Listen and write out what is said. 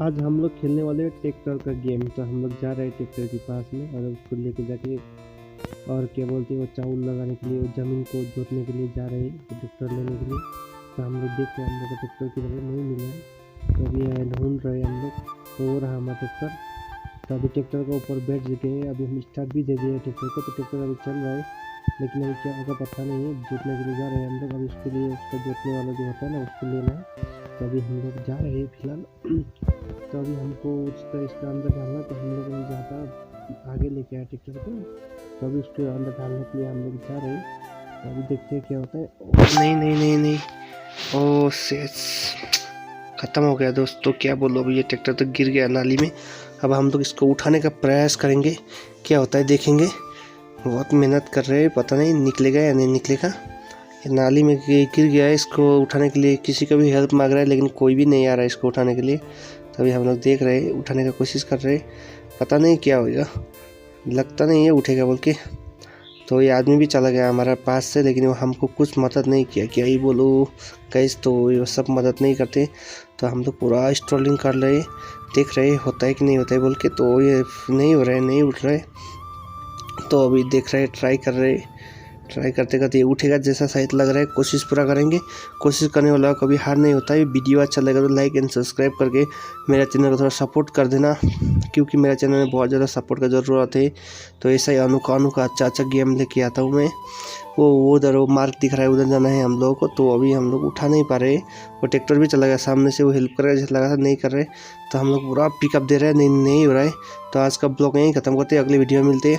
आज हम लोग खेलने वाले हैं ट्रैक्टर का गेम। तो हम लोग जा रहे हैं ट्रैक्टर के पास में और उसको लेके जाके और क्या बोलते हैं वो चावल लगाने के लिए, ज़मीन को जोतने के लिए जा रहे हैं ट्रैक्टर लेने के लिए। तो हम लोग देख रहे हैं हम लोग को ट्रैक्टर की जगह नहीं मिला है, तो अभी ढूंढ रहे हैं हम लोग। तो वो रहा हमारा ट्रैक्टर। तो अभी ट्रैक्टर के ऊपर बैठ गए, अभी हम स्टार्ट भी दे दिए ट्रैक्टर को। तो ट्रैक्टर अभी चल रहा है, लेकिन अभी क्या होगा पता नहीं है। जोतने के लिए जा रहे हैं हम लोग। अभी उसके लिए उसका जोतने वाला जो होता है ना उसको लेना है। तो अभी हम लोग जा रहे हैं फिलहाल। तो अभी हमको इसका अंदर डालना, तो हम लोग नहीं जाता आगे लेके आए ट्रैक्टर को। तो अभी उसके अंदर डालने के लिए हम लोग जा रहे हैं। तो अभी देखते हैं क्या होता है। नहीं नहीं नहीं नहीं, ओ सेस ख़त्म हो गया दोस्तों। क्या बोलो, अभी ये ट्रैक्टर तो गिर गया नाली में। अब हम लोग इसको उठाने का प्रयास करेंगे, क्या होता है देखेंगे। बहुत मेहनत कर रहे हैं, पता नहीं निकलेगा या नहीं निकलेगा। ये नाली में गिर गया है, इसको उठाने के लिए किसी का भी हेल्प मांग रहा है, लेकिन कोई भी नहीं आ रहा है इसको उठाने के लिए। तभी हम लोग देख रहे हैं, उठाने का कोशिश कर रहे हैं, पता नहीं क्या होगा। लगता नहीं है उठेगा बोल के। तो ये आदमी भी चला गया हमारे पास से, लेकिन वो हमको कुछ मदद नहीं किया। क्या ही बोलो गाइस, तो ये सब मदद नहीं करते। तो हम लोग पूरा स्ट्रोलिंग कर रहे, देख रहे होता है कि नहीं होता है बोल के। तो ये नहीं हो रहा है, नहीं उठ रहा है। तो अभी देख रहे, ट्राई करते करते ये उठेगा जैसा शायद लग रहा है। कोशिश पूरा करेंगे, कोशिश करने वाला कभी हार नहीं होता है। वीडियो अच्छा लगा तो लाइक एंड सब्सक्राइब करके मेरा चैनल को थोड़ा सपोर्ट कर देना, क्योंकि मेरा चैनल में बहुत ज़्यादा सपोर्ट का ज़रूरत है। तो ऐसा ही अनोखा अच्छा गेम लेके आता हूँ मैं। वो उधर वो मार्क दिख रहा है, उधर जाना है हम लोगों को। तो अभी हम लोग उठा नहीं पा रहे। वो ट्रैक्टर भी चला गया सामने से, वो हेल्प कर रहा है जैसे लगा था, नहीं कर रहे। तो हम लोग पूरा पिकअप दे रहे हैं, नहीं हो रहा है। तो आज का ब्लॉग यहीं ख़त्म करते हैं, अगली वीडियो में मिलते हैं।